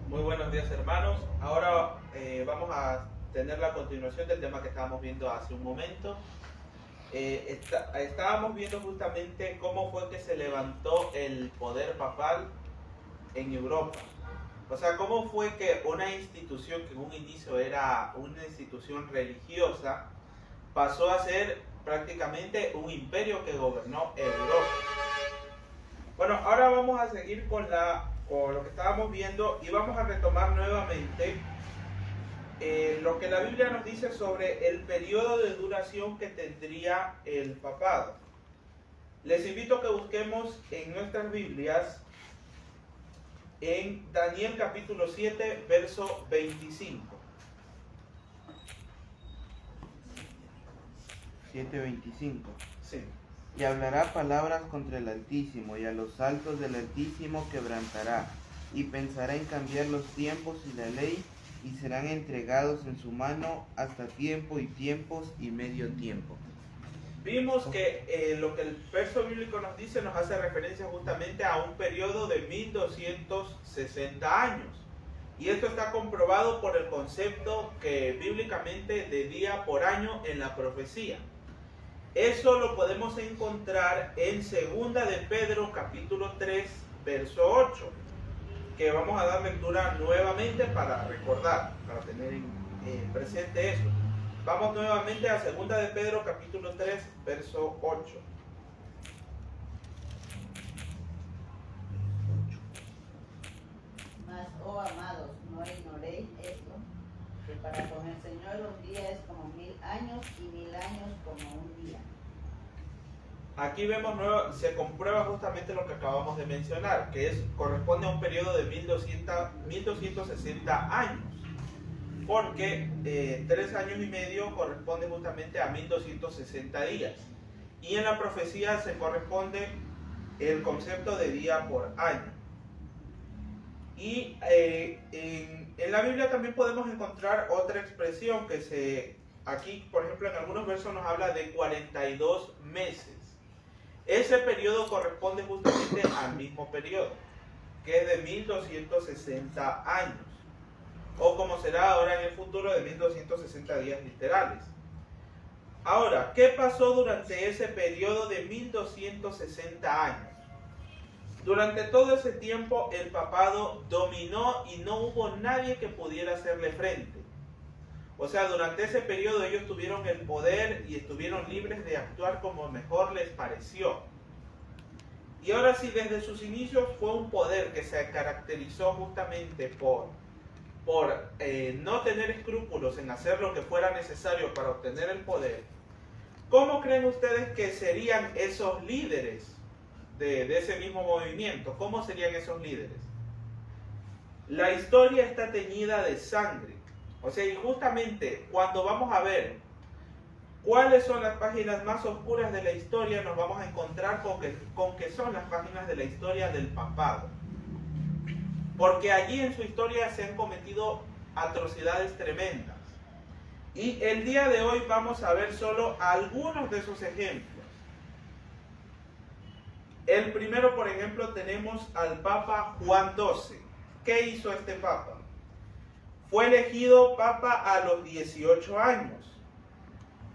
Muy buenos días, hermanos. Ahora vamos a tener la continuación del tema que estábamos viendo hace un momento. Estábamos viendo justamente cómo fue que se levantó el poder papal en Europa. O sea, cómo fue que una institución que en un inicio era una institución religiosa pasó a ser prácticamente un imperio que gobernó Europa. Bueno, ahora vamos a seguir con lo que estábamos viendo y vamos a retomar nuevamente lo que la Biblia nos dice sobre el periodo de duración que tendría el papado. Les invito a que busquemos en nuestras Biblias en Daniel capítulo 7, verso 25. 7:25. Sí. Y hablará palabras contra el Altísimo, y a los altos del Altísimo quebrantará, y pensará en cambiar los tiempos y la ley, y serán entregados en su mano hasta tiempo y tiempos y medio tiempo. Vimos que lo que el verso bíblico nos dice nos hace referencia justamente a un periodo de 1260 años. Y esto está comprobado por el concepto que bíblicamente de día por año en la profecía. Eso lo podemos encontrar en 2 de Pedro capítulo 3, verso 8, que vamos a dar lectura nuevamente para recordar, para tener presente eso. Vamos nuevamente a 2 de Pedro capítulo 3, verso 8. Mas, oh amados, no ignoréis esto, que para con el Señor un día es como 1000 años y 1000 años como un día. Aquí vemos, se comprueba justamente lo que acabamos de mencionar, que corresponde a un periodo de 1260 años, porque 3 años y medio corresponde justamente a 1260 días. Y en la profecía se corresponde el concepto de día por año. Y en la Biblia también podemos encontrar otra expresión aquí, por ejemplo, en algunos versos nos habla de 42 meses. Ese periodo corresponde justamente al mismo periodo, que es de 1260 años, o como será ahora en el futuro, de 1260 días literales. Ahora, ¿qué pasó durante ese periodo de 1260 años? Durante todo ese tiempo el papado dominó y no hubo nadie que pudiera hacerle frente. O sea, durante ese periodo ellos tuvieron el poder y estuvieron libres de actuar como mejor les pareció. Y ahora sí, desde sus inicios fue un poder que se caracterizó justamente por no tener escrúpulos en hacer lo que fuera necesario para obtener el poder. ¿Cómo creen ustedes que serían esos líderes de ese mismo movimiento? ¿Cómo serían esos líderes? La historia está teñida de sangre. O sea, y justamente cuando vamos a ver cuáles son las páginas más oscuras de la historia, nos vamos a encontrar con que son las páginas de la historia del papado. Porque allí en su historia se han cometido atrocidades tremendas. Y el día de hoy vamos a ver solo algunos de esos ejemplos. El primero, por ejemplo, tenemos al Papa Juan XII. ¿Qué hizo este Papa? Fue elegido Papa a los 18 años.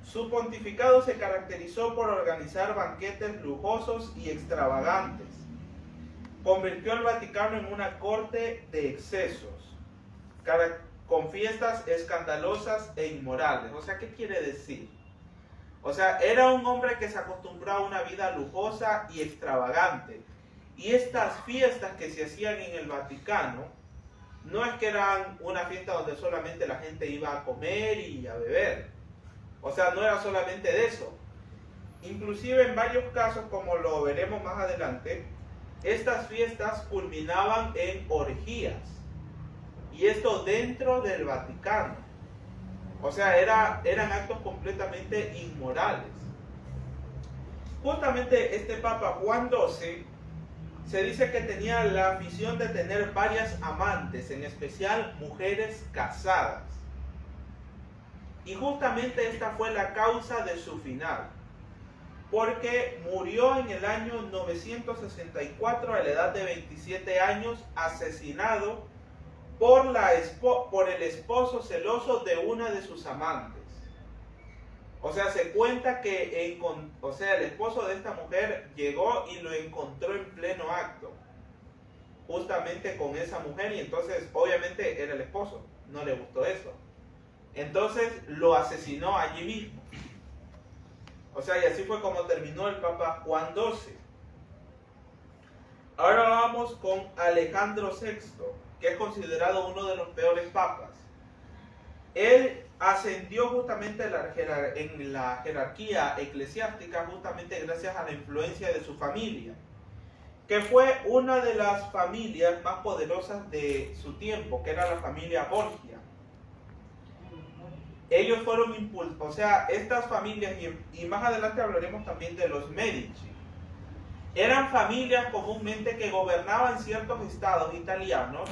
Su pontificado se caracterizó por organizar banquetes lujosos y extravagantes. Convirtió al Vaticano en una corte de excesos, con fiestas escandalosas e inmorales. O sea, ¿qué quiere decir? O sea, era un hombre que se acostumbró a una vida lujosa y extravagante. Y estas fiestas que se hacían en el Vaticano, no es que eran una fiesta donde solamente la gente iba a comer y a beber. O sea, no era solamente de eso. Inclusive en varios casos, como lo veremos más adelante, estas fiestas culminaban en orgías. Y esto dentro del Vaticano. O sea, eran actos completamente inmorales. Justamente este Papa Juan XII se dice que tenía la afición de tener varias amantes, en especial mujeres casadas. Y justamente esta fue la causa de su final, porque murió en el año 964 a la edad de 27 años, asesinado por el esposo celoso de una de sus amantes. O sea, se cuenta que el esposo de esta mujer llegó y lo encontró en pleno acto, justamente con esa mujer, y entonces obviamente era el esposo, no le gustó eso. Entonces lo asesinó allí mismo. O sea, y así fue como terminó el Papa Juan XII. Ahora vamos con Alejandro VI, que es considerado uno de los peores papas. Él ascendió justamente en la jerarquía eclesiástica justamente gracias a la influencia de su familia, que fue una de las familias más poderosas de su tiempo, que era la familia Borgia. Ellos fueron estas familias, y más adelante hablaremos también de los Medici, eran familias comúnmente que gobernaban ciertos estados italianos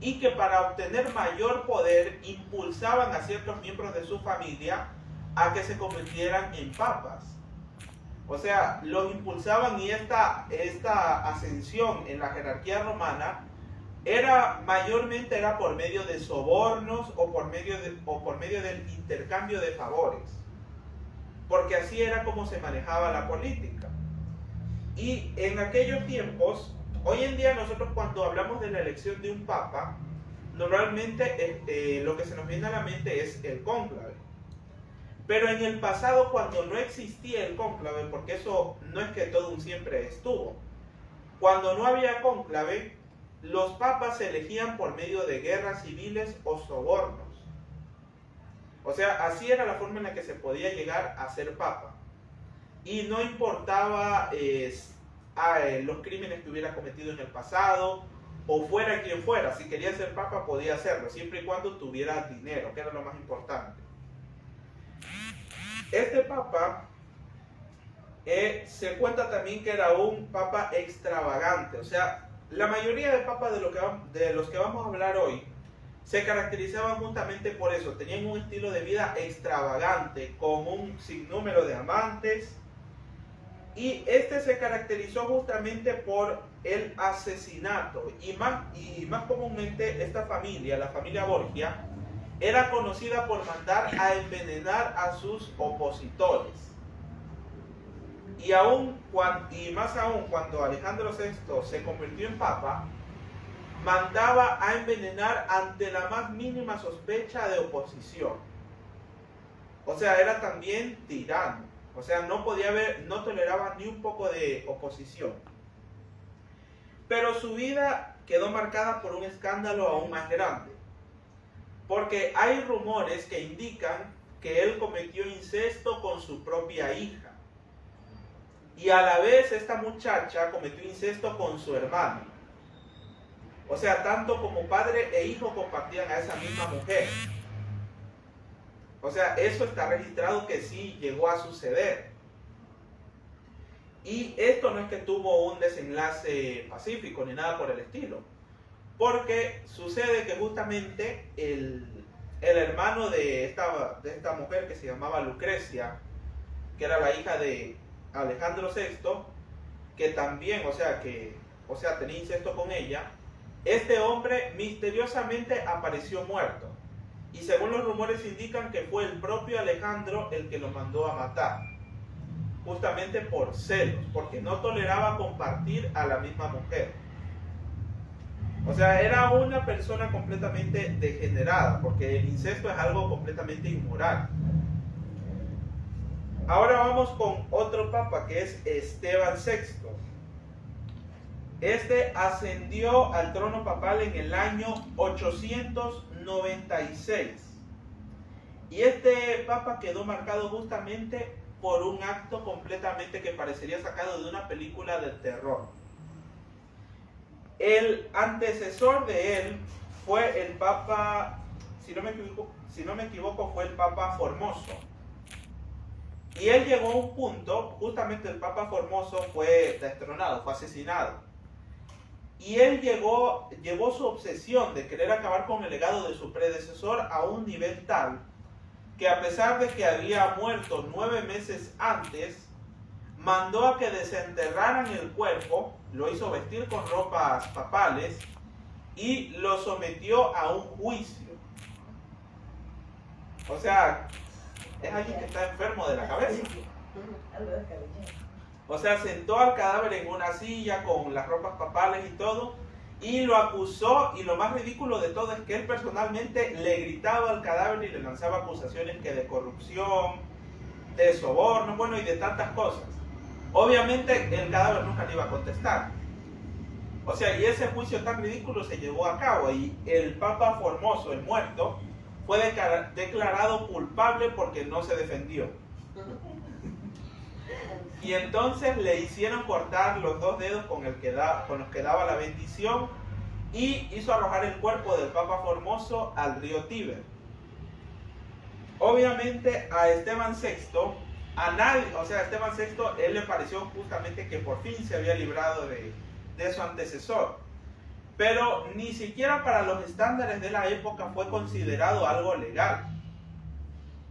y que para obtener mayor poder impulsaban a ciertos miembros de su familia a que se convirtieran en papas. O sea, los impulsaban, y esta ascensión en la jerarquía romana mayormente era por medio de sobornos o por medio del intercambio de favores, porque así era como se manejaba la política. Y en aquellos tiempos, hoy en día nosotros cuando hablamos de la elección de un papa, normalmente lo que se nos viene a la mente es el cónclave. Pero en el pasado, cuando no existía el cónclave, porque eso no es que todo un siempre estuvo, cuando no había cónclave, los papas se elegían por medio de guerras civiles o sobornos. O sea, así era la forma en la que se podía llegar a ser papa. Y no importaba los crímenes que hubiera cometido en el pasado, o fuera quien fuera. Si quería ser papa podía hacerlo, siempre y cuando tuviera dinero, que era lo más importante. Este papa se cuenta también que era un papa extravagante. O sea, la mayoría de papas de los que vamos a hablar hoy se caracterizaban justamente por eso. Tenían un estilo de vida extravagante, con un sinnúmero de amantes. Y este se caracterizó justamente por el asesinato. Y más comúnmente esta familia, la familia Borgia, era conocida por mandar a envenenar a sus opositores. Y más aún cuando Alejandro VI se convirtió en papa, mandaba a envenenar ante la más mínima sospecha de oposición. O sea, era también tirano. O sea, no toleraba ni un poco de oposición. Pero su vida quedó marcada por un escándalo aún más grande. Porque hay rumores que indican que él cometió incesto con su propia hija. Y a la vez esta muchacha cometió incesto con su hermano. O sea, tanto como padre e hijo compartían a esa misma mujer. O sea, eso está registrado que sí llegó a suceder. Y esto no es que tuvo un desenlace pacífico ni nada por el estilo. Porque sucede que justamente el hermano de esta mujer, que se llamaba Lucrecia, que era la hija de Alejandro VI, que también, tenía incesto con ella, este hombre misteriosamente apareció muerto. Y según los rumores indican que fue el propio Alejandro el que lo mandó a matar, justamente por celos, porque no toleraba compartir a la misma mujer. O sea, era una persona completamente degenerada, porque el incesto es algo completamente inmoral. Ahora vamos con otro papa, que es Esteban VI. Este ascendió al trono papal en el año 896. Y este papa quedó marcado justamente por un acto completamente que parecería sacado de una película de terror. El antecesor de él fue el papa, si no me equivoco, fue el papa Formoso. Y él llegó a un punto, justamente el papa Formoso fue destronado, fue asesinado. Y él llevó su obsesión de querer acabar con el legado de su predecesor a un nivel tal que, a pesar de que había muerto 9 meses antes, mandó a que desenterraran el cuerpo, lo hizo vestir con ropas papales y lo sometió a un juicio. O sea, es alguien que está enfermo de la cabeza. O sea, sentó al cadáver en una silla con las ropas papales y todo, y lo acusó, y lo más ridículo de todo es que él personalmente le gritaba al cadáver y le lanzaba acusaciones que de corrupción, de soborno, bueno, y de tantas cosas. Obviamente el cadáver nunca le iba a contestar. O sea, y ese juicio tan ridículo se llevó a cabo, y el Papa Formoso, el muerto, fue declarado culpable porque no se defendió. Y entonces le hicieron cortar los 2 dedos con los que daba la bendición, y hizo arrojar el cuerpo del Papa Formoso al río Tíber. Obviamente a Esteban VI, a Esteban VI, él le pareció justamente que por fin se había librado de su antecesor. Pero ni siquiera para los estándares de la época fue considerado algo legal.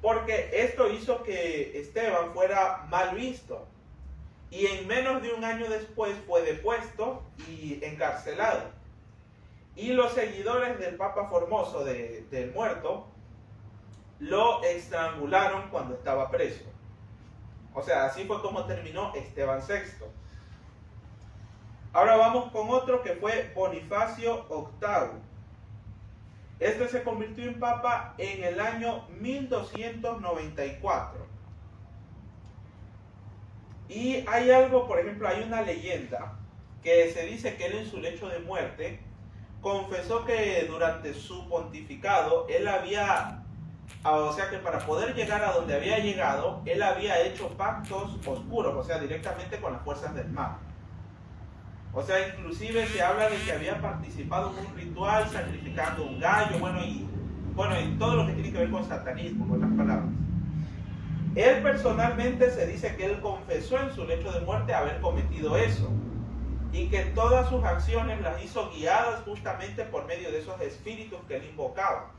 Porque esto hizo que Esteban fuera mal visto. Y en menos de un año después fue depuesto y encarcelado. Y los seguidores del Papa Formoso, del muerto, lo estrangularon cuando estaba preso. O sea, así fue como terminó Esteban VI. Ahora vamos con otro que fue Bonifacio VIII. Este se convirtió en papa en el año 1294. Y hay algo, por ejemplo, hay una leyenda que se dice que él en su lecho de muerte confesó que durante su pontificado él había, o sea que para poder llegar a donde había llegado, él había hecho pactos oscuros, o sea, directamente con las fuerzas del mal. O sea, inclusive se habla de que había participado en un ritual sacrificando un gallo, bueno, y todo lo que tiene que ver con satanismo, con las palabras. Él personalmente se dice que él confesó en su lecho de muerte haber cometido eso, y que todas sus acciones las hizo guiadas justamente por medio de esos espíritus que él invocaba.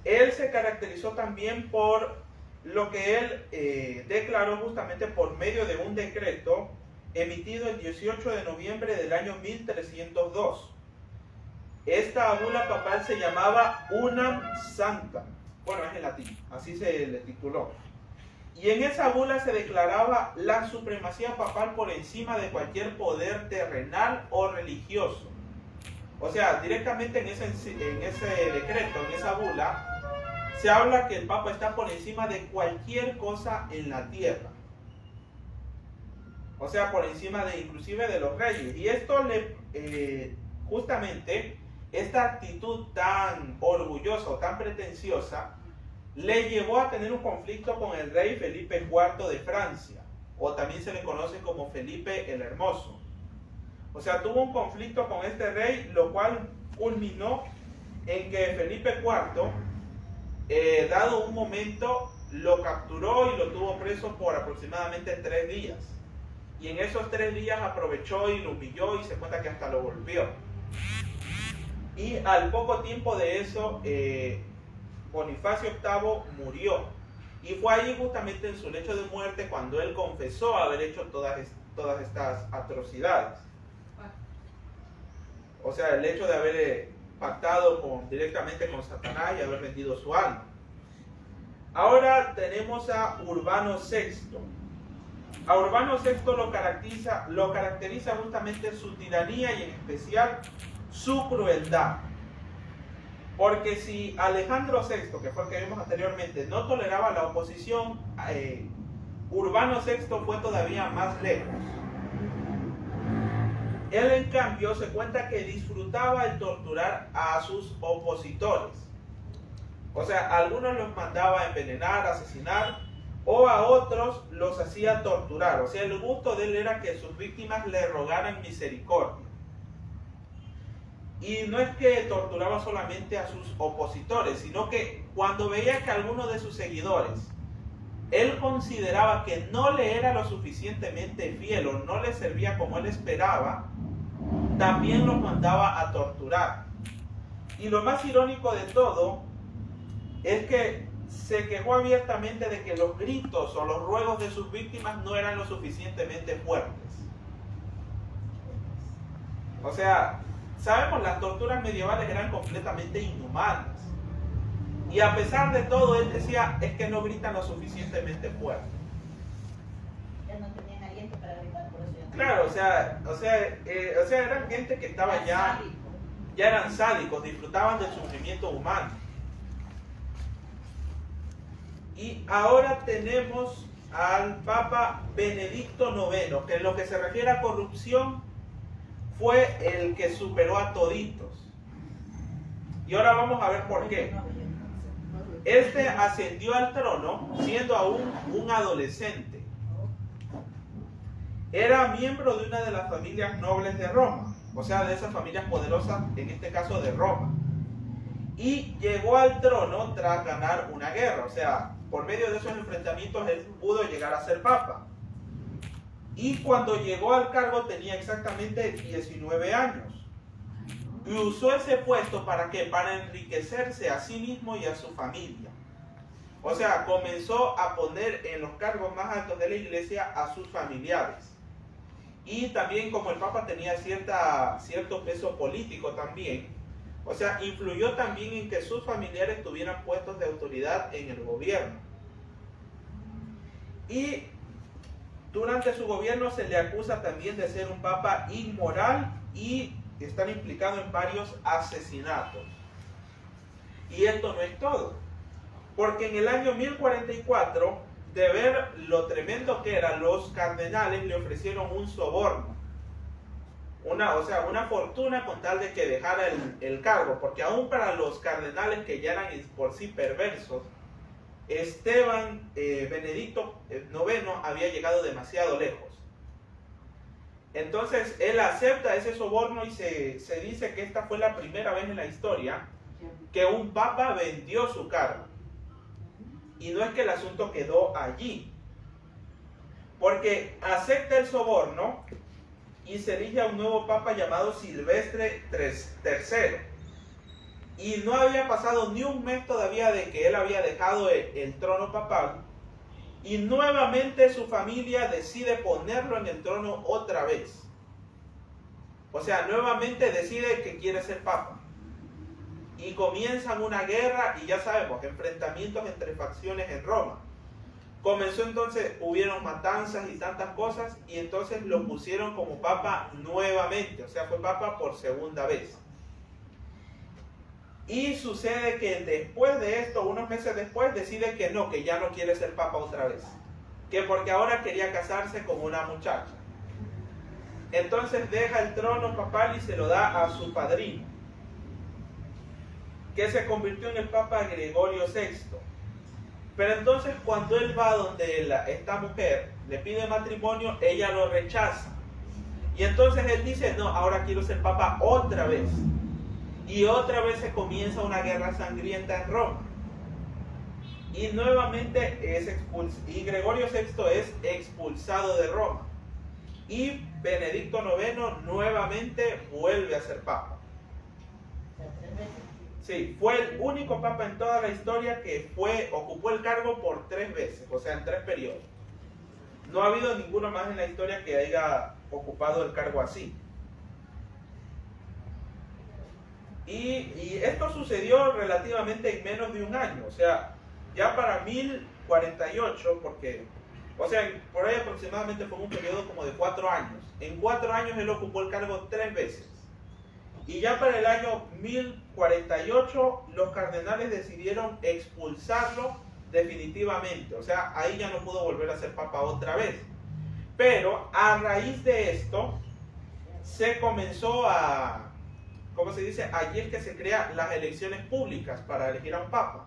Él se caracterizó también por lo que él declaró justamente por medio de un decreto emitido el 18 de noviembre del año 1302. Esta bula papal se llamaba Unam Sanctam. Bueno, es en latín, así se le tituló. Y en esa bula se declaraba la supremacía papal por encima de cualquier poder terrenal o religioso. O sea, directamente en ese decreto, en esa bula, se habla que el Papa está por encima de cualquier cosa en la tierra. O sea, por encima inclusive de los reyes. Y esto justamente, esta actitud tan orgullosa o tan pretenciosa, le llevó a tener un conflicto con el rey Felipe IV de Francia, o también se le conoce como Felipe el Hermoso. O sea, tuvo un conflicto con este rey, lo cual culminó en que Felipe IV, dado un momento, lo capturó y lo tuvo preso por aproximadamente 3 días. Y en esos 3 días aprovechó y lo humilló, y se cuenta que hasta lo golpeó. Y al poco tiempo de eso, Bonifacio VIII murió. Y fue ahí justamente en su lecho de muerte cuando él confesó haber hecho todas estas atrocidades. O sea, el hecho de haber pactado directamente con Satanás y haber vendido su alma. Ahora tenemos a Urbano VI. A Urbano VI lo caracteriza justamente su tiranía y en especial su crueldad. Porque si Alejandro VI, que fue el que vimos anteriormente, no toleraba la oposición, Urbano VI fue todavía más lejos. Él, en cambio, se cuenta que disfrutaba el torturar a sus opositores. O sea, a algunos los mandaba a envenenar, a asesinar, o a otros los hacía torturar. O sea, el gusto de él era que sus víctimas le rogaran misericordia. Y no es que torturaba solamente a sus opositores, sino que cuando veía que alguno de sus seguidores, él consideraba que no le era lo suficientemente fiel o no le servía como él esperaba, también los mandaba a torturar. Y lo más irónico de todo es que se quejó abiertamente de que los gritos o los ruegos de sus víctimas no eran lo suficientemente fuertes. O sea, sabemos las torturas medievales eran completamente inhumanas. Y a pesar de todo, él decía, es que no gritan lo suficientemente fuerte. Ya no tenían aliento para gritar, por eso. Claro, o sea, eran gente que estaba ya eran sádicos, disfrutaban del sufrimiento humano. Y ahora tenemos al Papa Benedicto IX, que en lo que se refiere a corrupción fue el que superó a toditos. Y ahora vamos a ver por qué. Este ascendió al trono siendo aún un adolescente. Era miembro de una de las familias nobles de Roma, o sea, de esas familias poderosas, en este caso de Roma. Y llegó al trono tras ganar una guerra, o sea, por medio de esos enfrentamientos él pudo llegar a ser papa. Y cuando llegó al cargo tenía exactamente 19 años. Y usó ese puesto ¿para qué? Para enriquecerse a sí mismo y a su familia. O sea, comenzó a poner en los cargos más altos de la iglesia a sus familiares. Y también como el Papa tenía cierto peso político también, o sea, influyó también en que sus familiares tuvieran puestos de autoridad en el gobierno. Y durante su gobierno se le acusa también de ser un Papa inmoral y estar implicado en varios asesinatos. Y esto no es todo, porque en el año 1044, de ver lo tremendo que era, los cardenales le ofrecieron un soborno, una fortuna con tal de que dejara el cargo, porque aún para los cardenales que ya eran por sí perversos, Benedicto IX había llegado demasiado lejos. Entonces él acepta ese soborno y se dice que esta fue la primera vez en la historia que un papa vendió su cargo. Y no es que el asunto quedó allí, porque acepta el soborno y se elige a un nuevo papa llamado Silvestre III. Y no había pasado ni un mes todavía de que él había dejado el trono papal, y nuevamente su familia decide ponerlo en el trono otra vez. O sea, nuevamente decide que quiere ser papa. Y comienzan una guerra y ya sabemos, enfrentamientos entre facciones en Roma. Comenzó entonces, hubieron matanzas y tantas cosas, y entonces lo pusieron como papa nuevamente, o sea, fue papa por segunda vez. Y sucede que después de esto, unos meses después, decide que no, que ya no quiere ser papa otra vez. Que porque ahora quería casarse con una muchacha. Entonces deja el trono papal y se lo da a su padrino, que se convirtió en el Papa Gregorio VI. Pero entonces cuando él va donde esta mujer le pide matrimonio, ella lo rechaza. Y entonces él dice, no, ahora quiero ser papa otra vez. Y otra vez se comienza una guerra sangrienta en Roma. Y nuevamente y Gregorio VI es expulsado de Roma. Y Benedicto IX nuevamente vuelve a ser papa. Sí, fue el único papa en toda la historia que ocupó el cargo por 3 veces, o sea, en 3 periodos. No ha habido ninguno más en la historia que haya ocupado el cargo así. Y esto sucedió relativamente en menos de un año, o sea, ya para 1048, porque, o sea, por ahí aproximadamente fue un periodo como de 4 años. En 4 años él ocupó el cargo 3 veces. Y ya para el año 1048 los cardenales decidieron expulsarlo definitivamente. O sea, ahí ya no pudo volver a ser papa otra vez. Pero a raíz de esto se comenzó a, ¿cómo se dice? Allí es que se crean las elecciones públicas para elegir a un papa.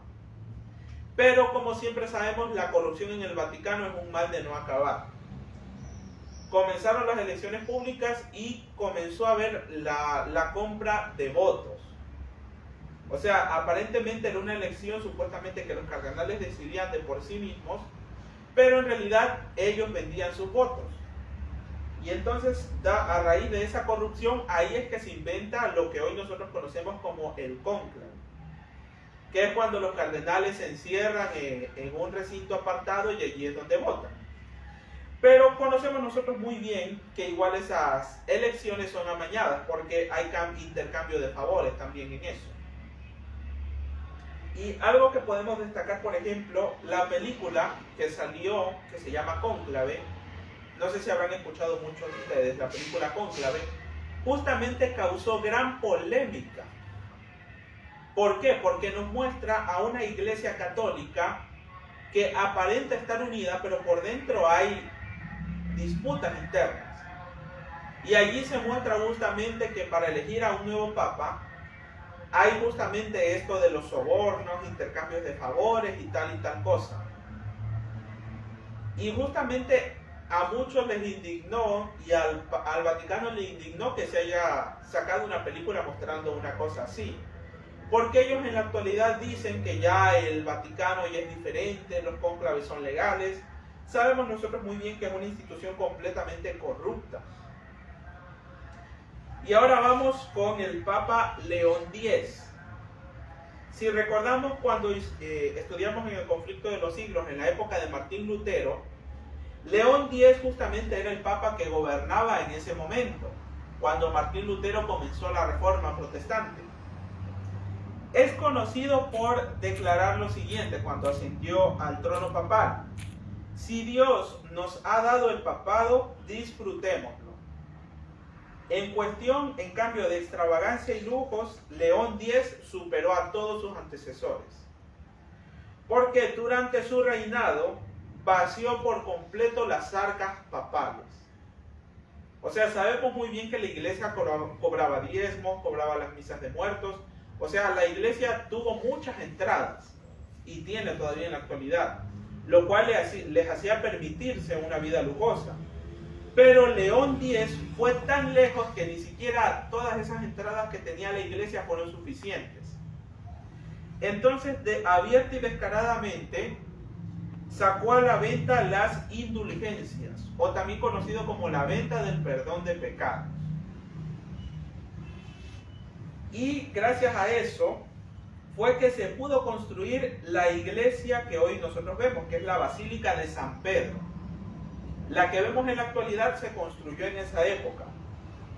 Pero como siempre sabemos, la corrupción en el Vaticano es un mal de no acabar. Comenzaron las elecciones públicas y comenzó a haber la compra de votos. O sea, aparentemente era una elección supuestamente que los cardenales decidían de por sí mismos, pero en realidad ellos vendían sus votos. Y entonces, a raíz de esa corrupción, ahí es que se inventa lo que hoy nosotros conocemos como el cónclave, que es cuando los cardenales se encierran en un recinto apartado y allí es donde votan. Pero conocemos nosotros muy bien que igual esas elecciones son amañadas porque hay intercambio de favores también en eso. Y algo que podemos destacar, por ejemplo, la película que salió, que se llama Cónclave, no sé si habrán escuchado muchos de ustedes, la película Cónclave, justamente causó gran polémica. ¿Por qué? Porque nos muestra a una iglesia católica que aparenta estar unida, pero por dentro hay disputas internas. Y allí se muestra justamente que para elegir a un nuevo papa hay justamente esto de los sobornos, intercambios de favores y tal cosa. Y justamente a muchos les indignó y al Vaticano le indignó que se haya sacado una película mostrando una cosa así. Porque ellos en la actualidad dicen que ya el Vaticano ya es diferente, los cónclaves son legales. Sabemos nosotros muy bien que es una institución completamente corrupta. Y ahora vamos con el Papa León X. Si recordamos cuando estudiamos en el conflicto de los siglos, en la época de Martín Lutero, León X justamente era el Papa que gobernaba en ese momento, cuando Martín Lutero comenzó la Reforma Protestante. Es conocido por declarar lo siguiente cuando ascendió al trono papal: si Dios nos ha dado el papado, disfrutémoslo. En cuestión, en cambio, de extravagancia y lujos, León X superó a todos sus antecesores, porque durante su reinado vació por completo las arcas papales. O sea, sabemos muy bien que la iglesia cobraba diezmos, cobraba las misas de muertos. O sea, la iglesia tuvo muchas entradas y tiene todavía en la actualidad, lo cual les hacía permitirse una vida lujosa. Pero León X fue tan lejos que ni siquiera todas esas entradas que tenía la iglesia fueron suficientes. Entonces, abierta y descaradamente, sacó a la venta las indulgencias, o también conocido como la venta del perdón de pecados. Y gracias a eso fue que se pudo construir la iglesia que hoy nosotros vemos, que es la Basílica de San Pedro. La que vemos en la actualidad se construyó en esa época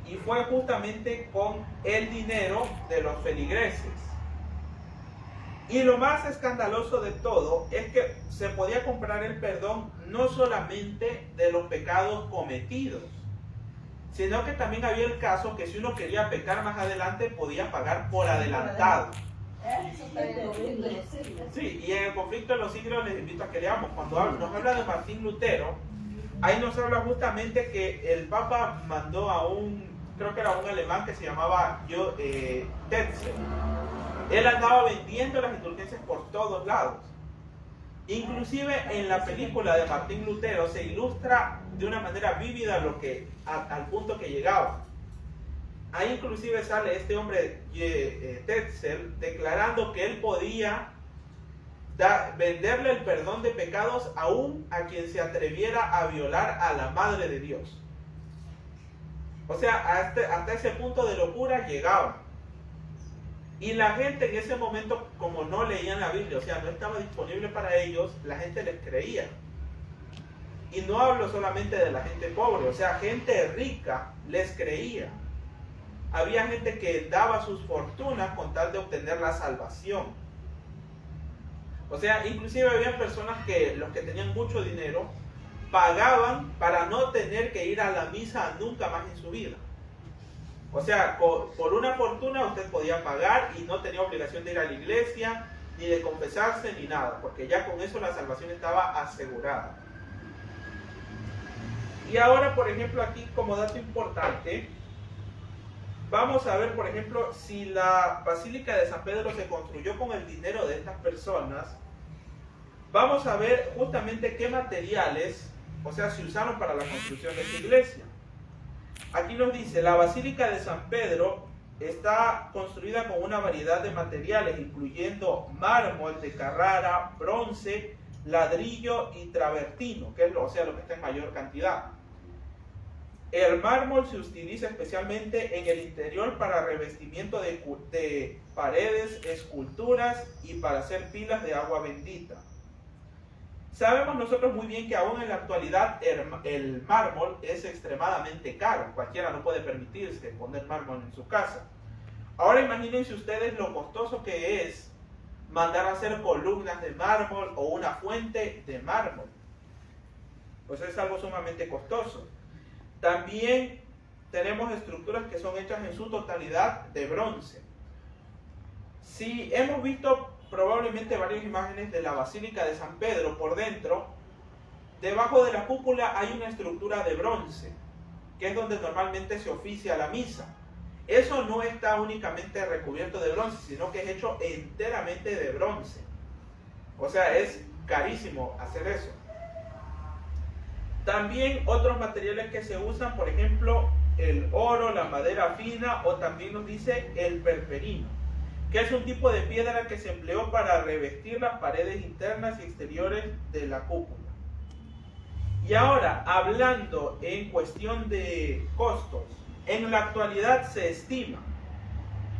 y fue justamente con el dinero de los feligreses. Y lo más escandaloso de todo es que se podía comprar el perdón no solamente de los pecados cometidos, sino que también había el caso que si uno quería pecar más adelante podía pagar por adelantado. Sí, y en el conflicto de los siglos les invito a que leamos. Cuando nos habla de Martín Lutero, ahí nos habla justamente que el Papa mandó a creo que era un alemán que se llamaba Tetzel. Él andaba vendiendo las indulgencias por todos lados. Inclusive en la película de Martín Lutero se ilustra de una manera vívida al punto que llegaba. Ahí inclusive sale este hombre Tetzel declarando que él podía venderle el perdón de pecados aún a quien se atreviera a violar a la Madre de Dios. O sea, hasta ese punto de locura llegaba. Y la gente en ese momento, como no leían la Biblia, o sea, no estaba disponible para ellos, la gente les creía. Y no hablo solamente de la gente pobre, o sea, gente rica les creía. Había gente que daba sus fortunas con tal de obtener la salvación. O sea, inclusive había personas que, los que tenían mucho dinero, pagaban para no tener que ir a la misa nunca más en su vida. O sea, por una fortuna usted podía pagar y no tenía obligación de ir a la iglesia, ni de confesarse, ni nada, porque ya con eso la salvación estaba asegurada. Y ahora, por ejemplo, aquí como dato importante, vamos a ver, por ejemplo, si la Basílica de San Pedro se construyó con el dinero de estas personas. Vamos a ver justamente qué materiales, o sea, se usaron para la construcción de esta iglesia. Aquí nos dice, la Basílica de San Pedro está construida con una variedad de materiales, incluyendo mármol de Carrara, bronce, ladrillo y travertino, que es lo que está en mayor cantidad. El mármol se utiliza especialmente en el interior para revestimiento de paredes, esculturas y para hacer pilas de agua bendita. Sabemos nosotros muy bien que aún en la actualidad el mármol es extremadamente caro. Cualquiera no puede permitirse poner mármol en su casa. Ahora imagínense ustedes lo costoso que es mandar a hacer columnas de mármol o una fuente de mármol. Pues es algo sumamente costoso. También tenemos estructuras que son hechas en su totalidad de bronce. Si hemos visto probablemente varias imágenes de la Basílica de San Pedro por dentro, debajo de la cúpula hay una estructura de bronce, que es donde normalmente se oficia la misa. Eso no está únicamente recubierto de bronce, sino que es hecho enteramente de bronce. O sea, es carísimo hacer eso. También otros materiales que se usan, por ejemplo, el oro, la madera fina, o también nos dice el perperino, que es un tipo de piedra que se empleó para revestir las paredes internas y exteriores de la cúpula. Y ahora, hablando en cuestión de costos, en la actualidad se estima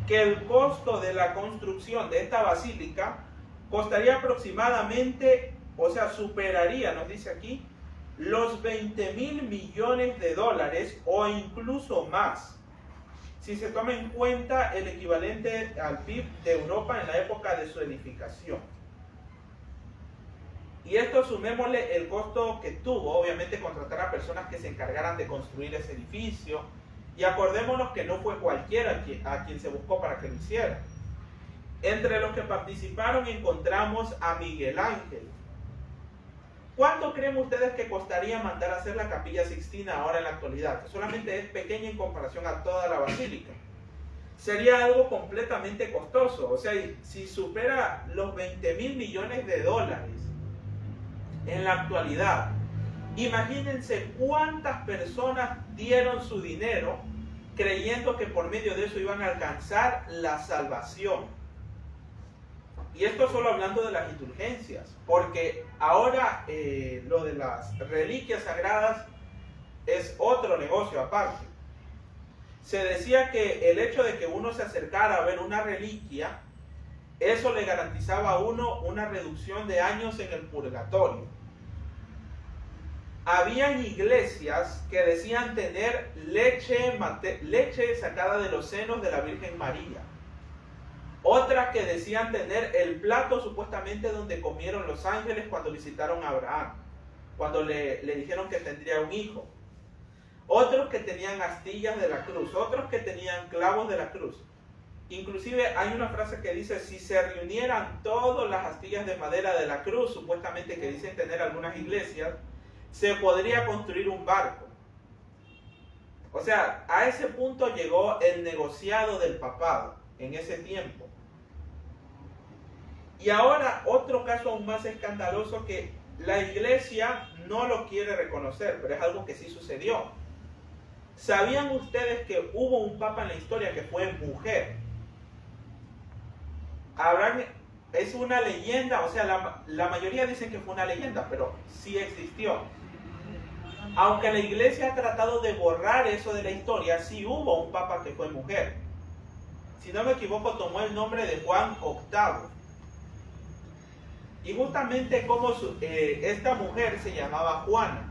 que el costo de la construcción de esta basílica costaría aproximadamente, o sea, superaría, nos dice aquí, los 20.000 millones de dólares o incluso más, si se toma en cuenta el equivalente al PIB de Europa en la época de su edificación. Y esto sumémosle el costo que tuvo, obviamente, contratar a personas que se encargaran de construir ese edificio. Y acordémonos que no fue cualquiera a quien se buscó para que lo hiciera. Entre los que participaron encontramos a Miguel Ángel. ¿Cuánto creen ustedes que costaría mandar a hacer la Capilla Sixtina ahora en la actualidad? Que solamente es pequeña en comparación a toda la basílica. Sería algo completamente costoso. O sea, si supera los 20.000 millones de dólares en la actualidad, imagínense cuántas personas dieron su dinero creyendo que por medio de eso iban a alcanzar la salvación. Y esto solo hablando de las indulgencias, porque ahora lo de las reliquias sagradas es otro negocio aparte. Se decía que el hecho de que uno se acercara a ver una reliquia, eso le garantizaba a uno una reducción de años en el purgatorio. Habían iglesias que decían tener leche sacada de los senos de la Virgen María. Otras que decían tener el plato supuestamente donde comieron los ángeles cuando visitaron a Abraham, cuando le dijeron que tendría un hijo. Otros que tenían astillas de la cruz, otros que tenían clavos de la cruz. Inclusive hay una frase que dice, si se reunieran todas las astillas de madera de la cruz, supuestamente que dicen tener algunas iglesias, se podría construir un barco. O sea, a ese punto llegó el negociado del papado en ese tiempo. Y ahora otro caso aún más escandaloso que la iglesia no lo quiere reconocer, pero es algo que sí sucedió. ¿Sabían ustedes que hubo un papa en la historia que fue mujer? Es una leyenda, o sea, la mayoría dicen que fue una leyenda, pero sí existió. Aunque la iglesia ha tratado de borrar eso de la historia, sí hubo un papa que fue mujer. Si no me equivoco, tomó el nombre de Juan VIII. Y justamente como esta mujer se llamaba Juana.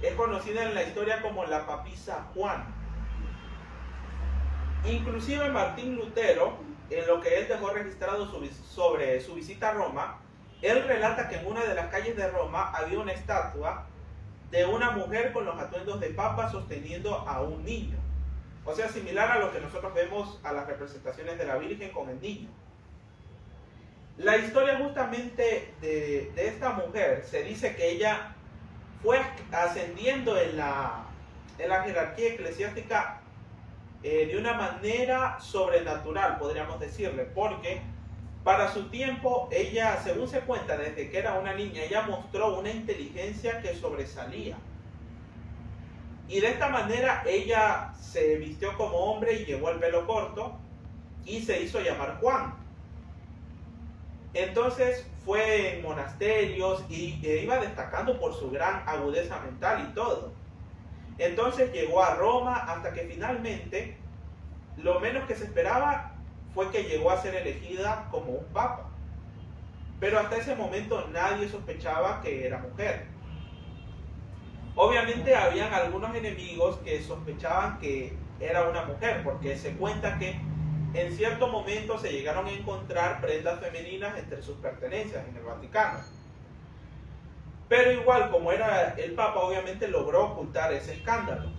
Es conocida en la historia como la papisa Juana. Inclusive Martín Lutero, en lo que él dejó registrado sobre su visita a Roma, él relata que en una de las calles de Roma había una estatua de una mujer con los atuendos de papa sosteniendo a un niño. O sea, similar a lo que nosotros vemos a las representaciones de la Virgen con el niño. La historia justamente de esta mujer, se dice que ella fue ascendiendo en la jerarquía eclesiástica de una manera sobrenatural, podríamos decirle, porque para su tiempo ella, según se cuenta, desde que era una niña, ella mostró una inteligencia que sobresalía. Y de esta manera ella se vistió como hombre y llevó el pelo corto y se hizo llamar Juan. Entonces fue en monasterios y iba destacando por su gran agudeza mental y todo. Entonces llegó a Roma hasta que finalmente lo menos que se esperaba fue que llegó a ser elegida como un papa. pero hasta ese momento nadie sospechaba que era mujer. Obviamente habían algunos enemigos que sospechaban que era una mujer, porque se cuenta que en cierto momento se llegaron a encontrar prendas femeninas entre sus pertenencias en el Vaticano. Pero igual, como era el Papa, obviamente logró ocultar ese escándalo.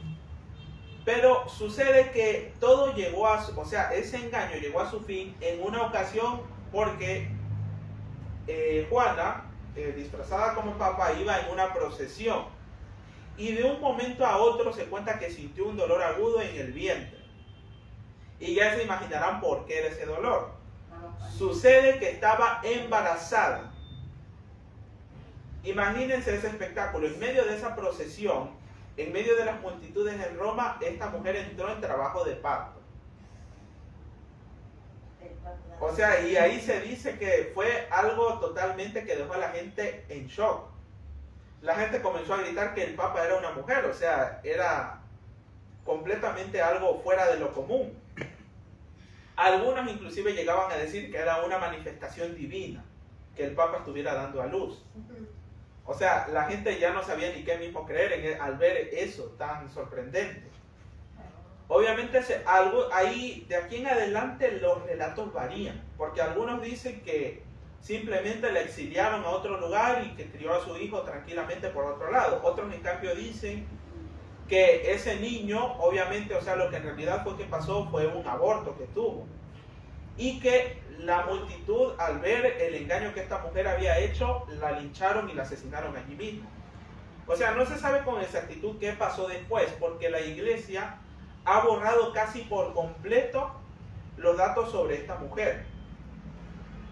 Pero sucede que todo llegó a su, o sea, ese engaño llegó a su fin en una ocasión porque Juana, disfrazada como Papa, iba en una procesión. Y de un momento a otro se cuenta que sintió un dolor agudo en el vientre. Y ya se imaginarán por qué era ese dolor. Sucede que estaba embarazada. Imagínense ese espectáculo. En medio de esa procesión, en medio de las multitudes en Roma, esta mujer entró en trabajo de parto. O sea, y ahí se dice que fue algo totalmente que dejó a la gente en shock. La gente comenzó a gritar que el Papa era una mujer, o sea, era completamente algo fuera de lo común. Algunos inclusive llegaban a decir que era una manifestación divina, que el Papa estuviera dando a luz. O sea, la gente ya no sabía ni qué mismo creer al ver eso tan sorprendente. Obviamente ahí, de aquí en adelante los relatos varían, porque algunos dicen que simplemente la exiliaron a otro lugar y que crió a su hijo tranquilamente por otro lado. Otros en cambio dicen que ese niño, obviamente, o sea, lo que en realidad fue que pasó fue un aborto que tuvo. Y que la multitud, al ver el engaño que esta mujer había hecho, la lincharon y la asesinaron allí mismo. O sea, no se sabe con exactitud qué pasó después, porque la iglesia ha borrado casi por completo los datos sobre esta mujer.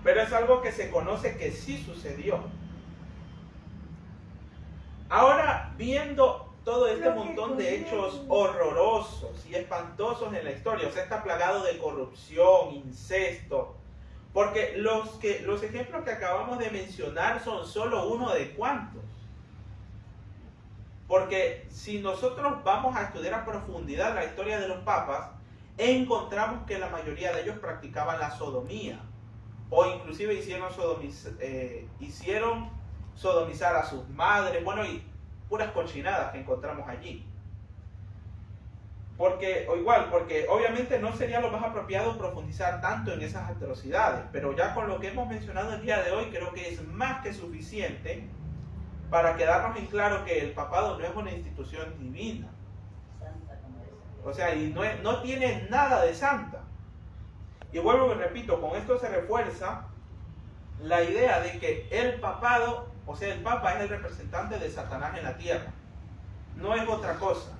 Pero es algo que se conoce que sí sucedió. Ahora, viendo todo este montón de hechos horrorosos y espantosos en la historia, o sea, está plagado de corrupción, incesto, porque los ejemplos que acabamos de mencionar son solo uno de cuantos. Porque si nosotros vamos a estudiar a profundidad la historia de los papas, encontramos que la mayoría de ellos practicaban la sodomía, o inclusive hicieron sodomizar a sus madres, bueno, y puras cochinadas que encontramos allí. Porque obviamente no sería lo más apropiado profundizar tanto en esas atrocidades, pero ya con lo que hemos mencionado el día de hoy creo que es más que suficiente para quedarnos en claro que el papado no es una institución divina. O sea, y no tiene nada de santa. Y vuelvo y repito, con esto se refuerza la idea de que el papado, o sea, el papa es el representante de Satanás en la tierra. No es otra cosa.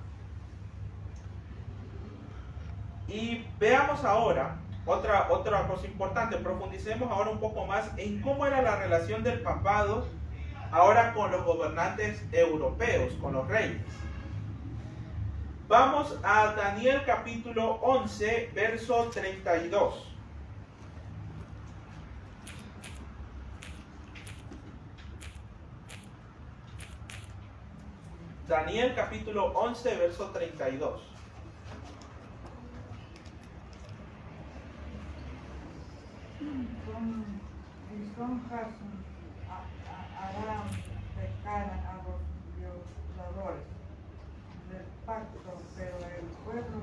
Y veamos ahora otra cosa importante. Profundicemos ahora un poco más en cómo era la relación del papado ahora con los gobernantes europeos, con los reyes. Vamos a Daniel capítulo 11, verso 32. Daniel capítulo 11, verso 32. Con lisonjas harán pecar a los violadores del pacto, pero el pueblo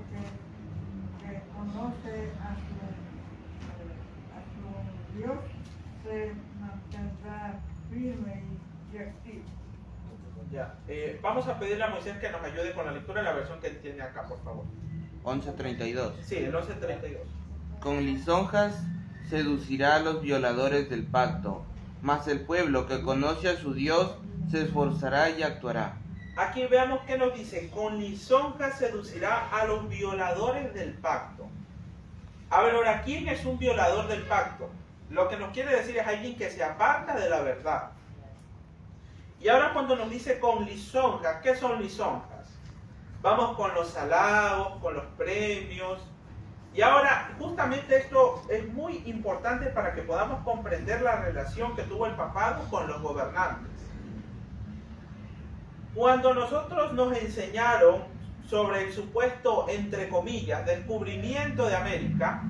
que conoce a su Dios se mantendrá firme y activo. Ya. Vamos a pedirle a Moisés que nos ayude con la lectura de la versión que tiene acá, por favor. 11:32. Sí, el 11:32. Con lisonjas seducirá a los violadores del pacto, mas el pueblo que conoce a su Dios se esforzará y actuará. Aquí veamos qué nos dice. Con lisonjas seducirá a los violadores del pacto. A ver, ahora, ¿quién es un violador del pacto? Lo que nos quiere decir es alguien que se aparta de la verdad. Y ahora cuando nos dice con lisonjas, ¿qué son lisonjas? Vamos con los halagos, con los premios. Y ahora, justamente esto es muy importante para que podamos comprender la relación que tuvo el papado con los gobernantes. Cuando nosotros nos enseñaron sobre el supuesto, entre comillas, descubrimiento de América,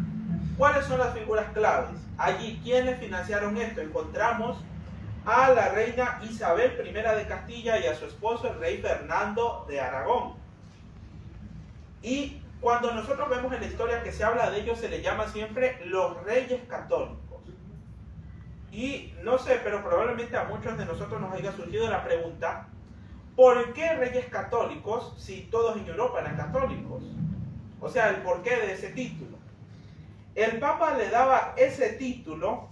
¿Cuáles son las figuras claves? Allí, ¿quiénes financiaron esto? Encontramos a la reina Isabel I de Castilla y a su esposo, el rey Fernando de Aragón. Y cuando nosotros vemos en la historia que se habla de ellos, se les llama siempre los reyes católicos. Y no sé, pero probablemente a muchos de nosotros nos haya surgido la pregunta, ¿por qué reyes católicos si todos en Europa eran católicos? O sea, el porqué de ese título. El Papa le daba ese título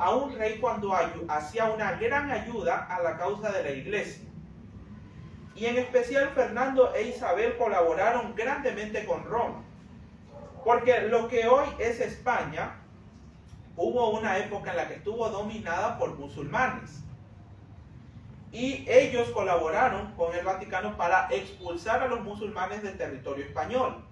a un rey cuando hacía una gran ayuda a la causa de la Iglesia. Y en especial Fernando e Isabel colaboraron grandemente con Roma. Porque lo que hoy es España, hubo una época en la que estuvo dominada por musulmanes. Y ellos colaboraron con el Vaticano para expulsar a los musulmanes del territorio español.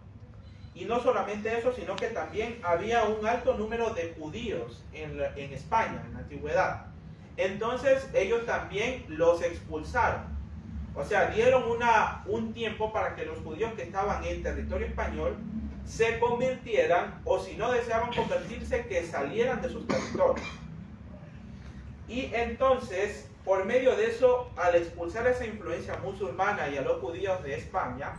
Y no solamente eso, sino que también había un alto número de judíos en España, en la antigüedad. Entonces ellos también los expulsaron. O sea, dieron un tiempo para que los judíos que estaban en territorio español se convirtieran, o si no deseaban convertirse, que salieran de sus territorios. Y entonces, por medio de eso, al expulsar esa influencia musulmana y a los judíos de España,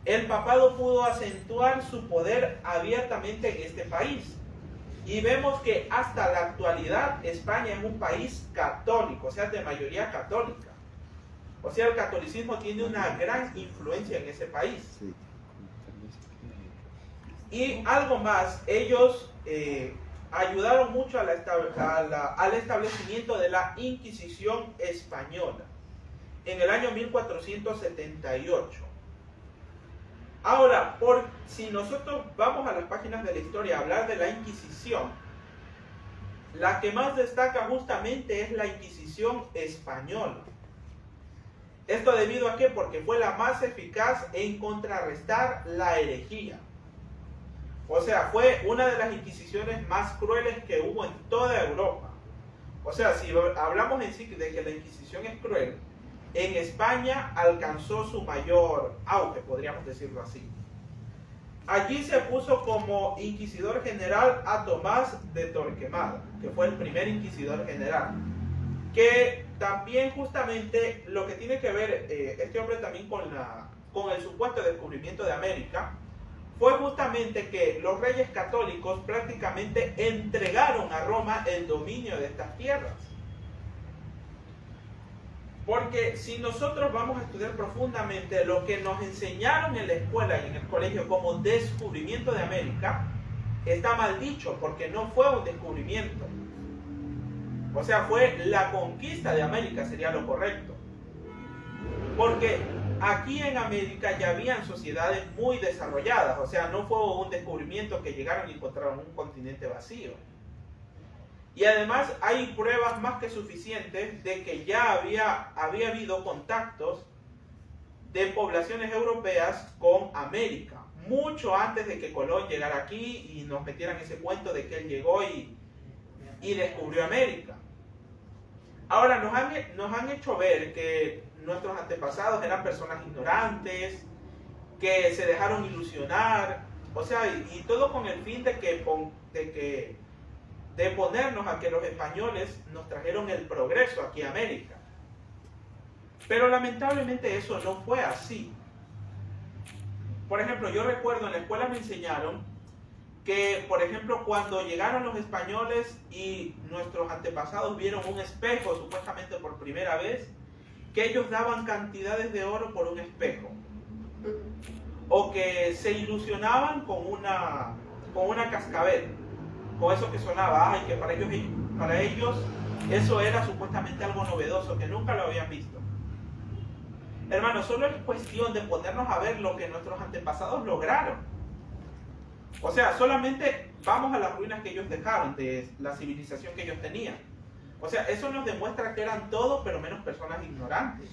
el papado pudo acentuar su poder abiertamente en este país. Y vemos que hasta la actualidad España es un país católico, o sea, de mayoría católica. O sea, el catolicismo tiene una gran influencia en ese país. Y algo más, ellos ayudaron mucho al establecimiento de la Inquisición española en el año 1478. Ahora, si nosotros vamos a las páginas de la historia a hablar de la Inquisición, la que más destaca justamente es la Inquisición española. ¿Esto debido a qué? Porque fue la más eficaz en contrarrestar la herejía. O sea, fue una de las inquisiciones más crueles que hubo en toda Europa. O sea, si hablamos en sí de que la Inquisición es cruel, en España alcanzó su mayor auge, podríamos decirlo así. Allí se puso como inquisidor general a Tomás de Torquemada, que fue el primer inquisidor general. Que también justamente lo que tiene que ver este hombre también con el supuesto descubrimiento de América, fue justamente que los reyes católicos prácticamente entregaron a Roma el dominio de estas tierras. Porque si nosotros vamos a estudiar profundamente lo que nos enseñaron en la escuela y en el colegio como descubrimiento de América, está mal dicho, porque no fue un descubrimiento. O sea, fue la conquista de América, sería lo correcto. Porque aquí en América ya habían sociedades muy desarrolladas, o sea, no fue un descubrimiento que llegaron y encontraron un continente vacío. Y además hay pruebas más que suficientes de que ya había habido contactos de poblaciones europeas con América, mucho antes de que Colón llegara aquí y nos metieran ese cuento de que él llegó y descubrió América. Ahora, nos han hecho ver que nuestros antepasados eran personas ignorantes, que se dejaron ilusionar, o sea, y todo con el fin de ponernos a que los españoles nos trajeron el progreso aquí a América. Pero lamentablemente eso no fue así. Por ejemplo, yo recuerdo en la escuela me enseñaron que, por ejemplo, cuando llegaron los españoles y nuestros antepasados vieron un espejo, supuestamente por primera vez, que ellos daban cantidades de oro por un espejo. O que se ilusionaban con una cascabel, con eso que sonaba, y que para ellos eso era supuestamente algo novedoso, que nunca lo habían visto. Hermanos, solo es cuestión de ponernos a ver lo que nuestros antepasados lograron. O sea, solamente vamos a las ruinas que ellos dejaron, de la civilización que ellos tenían. O sea, eso nos demuestra que eran todos, pero menos personas ignorantes.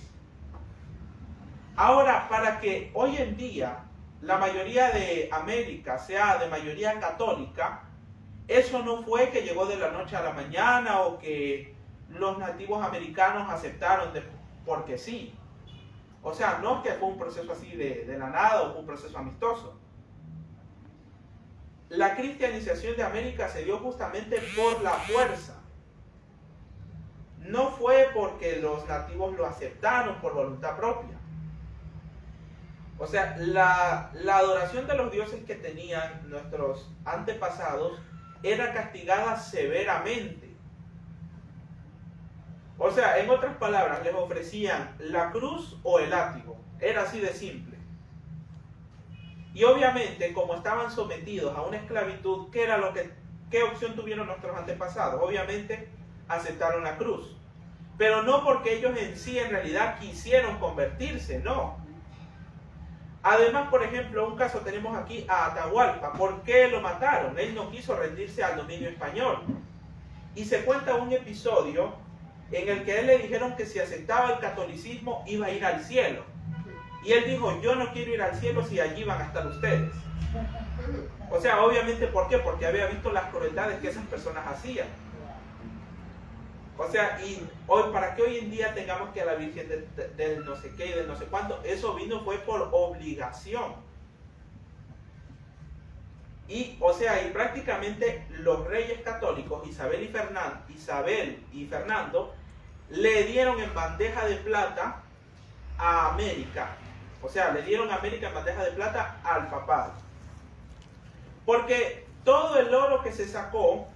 Ahora, para que hoy en día la mayoría de América sea de mayoría católica, eso no fue que llegó de la noche a la mañana o que los nativos americanos aceptaron porque sí. O sea, no es que fue un proceso así de la nada o fue un proceso amistoso. la cristianización de América se dio justamente por la fuerza. No fue porque los nativos lo aceptaron por voluntad propia. O sea, la adoración de los dioses que tenían nuestros antepasados era castigada severamente. O sea, en otras palabras, les ofrecían la cruz o el látigo. Era así de simple. Y obviamente, como estaban sometidos a una esclavitud, ¿qué opción tuvieron nuestros antepasados? Obviamente, aceptaron la cruz. Pero no porque ellos en sí, en realidad, quisieron convertirse, no. Además, por ejemplo, un caso tenemos aquí a Atahualpa. ¿Por qué lo mataron? Él no quiso rendirse al dominio español. Y se cuenta un episodio en el que a él le dijeron que si aceptaba el catolicismo iba a ir al cielo. Y él dijo, yo no quiero ir al cielo si allí van a estar ustedes. O sea, obviamente, ¿por qué? Porque había visto las crueldades que esas personas hacían. O sea, y hoy, para que hoy en día tengamos que a la Virgen del no sé qué y del no sé cuánto, eso fue por obligación. Y, o sea, y prácticamente los reyes católicos, Isabel y Fernando, le dieron en bandeja de plata a América. O sea, le dieron a América en bandeja de plata al papado. Porque todo el oro que se sacó,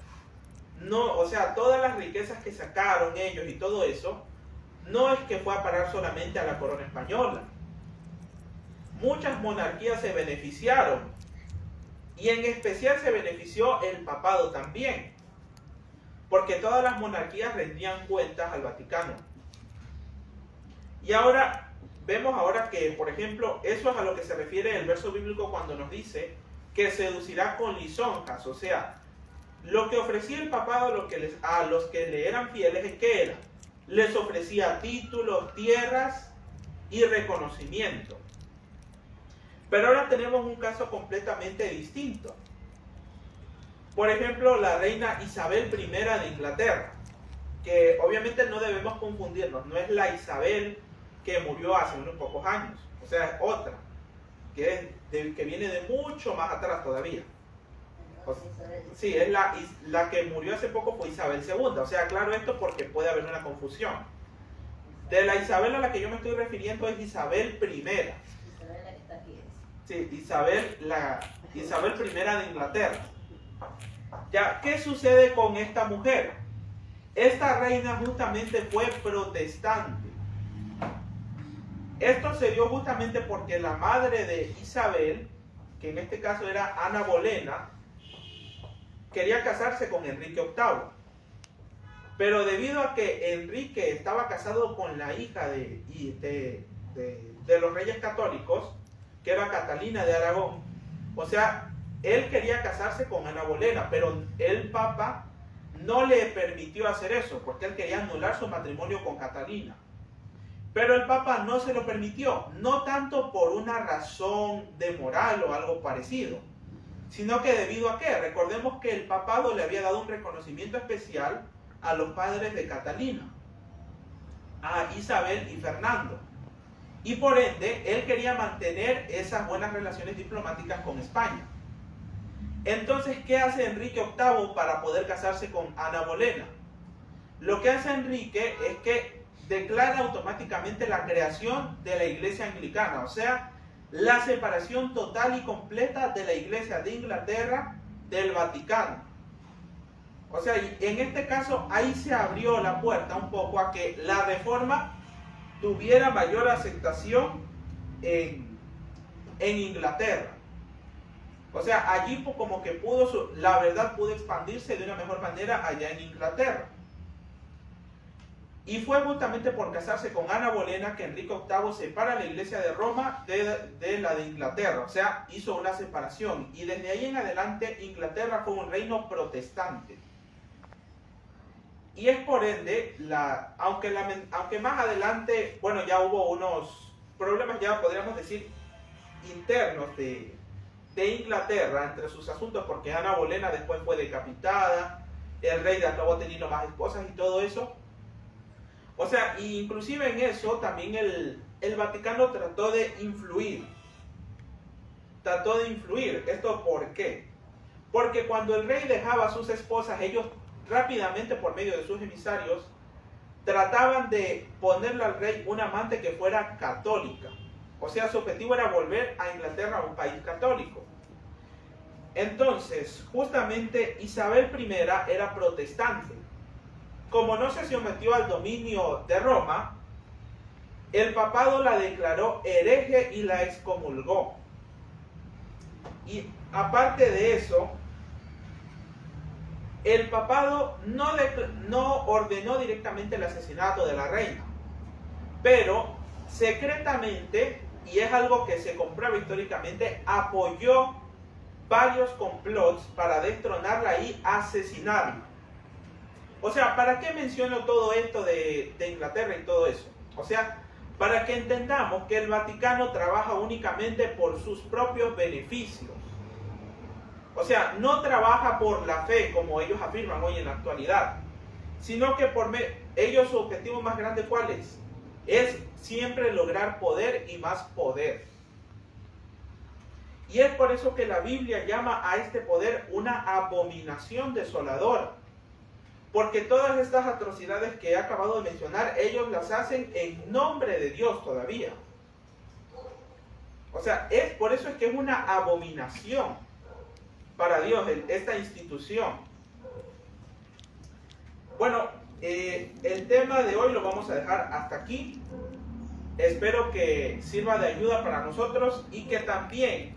no, o sea, todas las riquezas que sacaron ellos y todo eso, no es que fue a parar solamente a la corona española. Muchas monarquías se beneficiaron. Y en especial se benefició el papado también. Porque todas las monarquías rendían cuentas al Vaticano. Y ahora, vemos ahora que, por ejemplo, eso es a lo que se refiere el verso bíblico cuando nos dice que seducirá con lisonjas. O sea, lo que ofrecía el papado a los que le eran fieles, ¿qué era? Les ofrecía títulos, tierras y reconocimiento. Pero ahora tenemos un caso completamente distinto. Por ejemplo, la reina Isabel I de Inglaterra, que obviamente no debemos confundirnos, no es la Isabel que murió hace unos pocos años, o sea, es otra, que viene de mucho más atrás todavía. Sí, es la que murió hace poco fue Isabel II, o sea, claro esto porque puede haber una confusión. De la Isabel a la que yo me estoy refiriendo es Isabel I. Sí, Isabel I de Inglaterra. Ya, ¿qué sucede con esta mujer? Esta reina justamente fue protestante. Esto se dio justamente porque la madre de Isabel, que en este caso era Ana Bolena, quería casarse con Enrique VIII. Pero debido a que Enrique estaba casado con la hija de los reyes católicos, que era Catalina de Aragón, o sea, él quería casarse con Ana Bolena, pero el Papa no le permitió hacer eso, porque él quería anular su matrimonio con Catalina. Pero el Papa no se lo permitió, no tanto por una razón de moral o algo parecido, sino que debido a qué. Recordemos que el papado le había dado un reconocimiento especial a los padres de Catalina, a Isabel y Fernando. Y por ende, él quería mantener esas buenas relaciones diplomáticas con España. Entonces, ¿qué hace Enrique VIII para poder casarse con Ana Bolena? Lo que hace Enrique es que declara automáticamente la creación de la Iglesia Anglicana, o sea, la separación total y completa de la Iglesia de Inglaterra del Vaticano. O sea, en este caso, ahí se abrió la puerta un poco a que la Reforma tuviera mayor aceptación en Inglaterra. O sea, allí como que la verdad pudo expandirse de una mejor manera allá en Inglaterra. Y fue justamente por casarse con Ana Bolena que Enrique VIII separa la Iglesia de Roma de la de Inglaterra. O sea, hizo una separación. Y desde ahí en adelante Inglaterra fue un reino protestante. Y es por ende, aunque más adelante, bueno, ya hubo unos problemas, ya podríamos decir, internos de Inglaterra entre sus asuntos, porque Ana Bolena después fue decapitada, el rey acabó teniendo más esposas y todo eso. O sea, inclusive en eso también el Vaticano trató de influir. ¿Esto por qué? Porque cuando el rey dejaba a sus esposas, ellos rápidamente, por medio de sus emisarios, trataban de ponerle al rey una amante que fuera católica. O sea, su objetivo era volver a Inglaterra, a un país católico. Entonces, justamente Isabel I era protestante. Como no se sometió al dominio de Roma, el papado la declaró hereje y la excomulgó. Y aparte de eso, el papado no ordenó directamente el asesinato de la reina, pero secretamente, y es algo que se comprueba históricamente, apoyó varios complots para destronarla y asesinarla. O sea, ¿para qué menciono todo esto de Inglaterra y todo eso? O sea, para que entendamos que el Vaticano trabaja únicamente por sus propios beneficios. O sea, no trabaja por la fe, como ellos afirman hoy en la actualidad, sino que ellos su objetivo más grande, ¿cuál es? Es siempre lograr poder y más poder. Y es por eso que la Biblia llama a este poder una abominación desoladora. Porque todas estas atrocidades que he acabado de mencionar, ellos las hacen en nombre de Dios todavía. O sea, por eso es que es una abominación para Dios esta institución. Bueno, el tema de hoy lo vamos a dejar hasta aquí. Espero que sirva de ayuda para nosotros y que también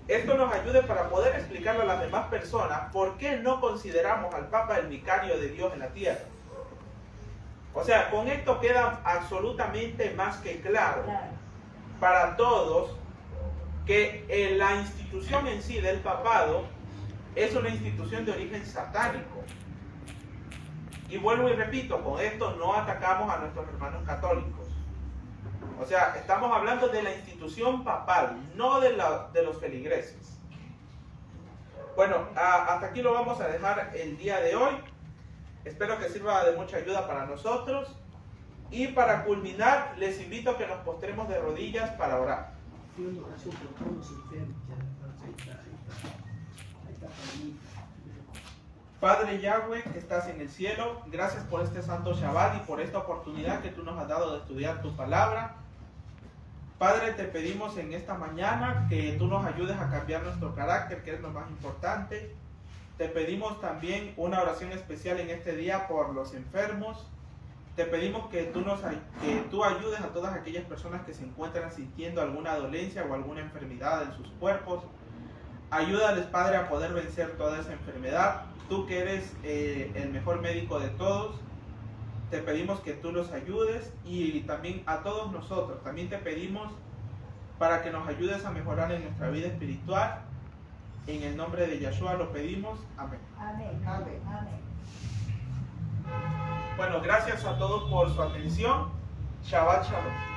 esto nos ayude para poder explicarle a las demás personas por qué no consideramos al Papa el vicario de Dios en la tierra. O sea, con esto queda absolutamente más que claro para todos que la institución en sí del papado es una institución de origen satánico. Y vuelvo y repito, con esto no atacamos a nuestros hermanos católicos. O sea, estamos hablando de la institución papal, no de los feligreses. Bueno, hasta aquí lo vamos a dejar el día de hoy. Espero que sirva de mucha ayuda para nosotros. Y para culminar, les invito a que nos postremos de rodillas para orar. Padre Yahweh, que estás en el cielo, gracias por este santo Shabbat y por esta oportunidad que tú nos has dado de estudiar tu palabra. Padre, te pedimos en esta mañana que tú nos ayudes a cambiar nuestro carácter, que es lo más importante. Te pedimos también una oración especial en este día por los enfermos. Te pedimos que tú ayudes a todas aquellas personas que se encuentran sintiendo alguna dolencia o alguna enfermedad en sus cuerpos. Ayúdales, Padre, a poder vencer toda esa enfermedad. Tú que eres el mejor médico de todos, te pedimos que tú los ayudes y también a todos nosotros. También te pedimos para que nos ayudes a mejorar en nuestra vida espiritual. En el nombre de Yahshua lo pedimos. Amén. Amén. Amén. Amén. Bueno, gracias a todos por su atención. Shabbat Shalom.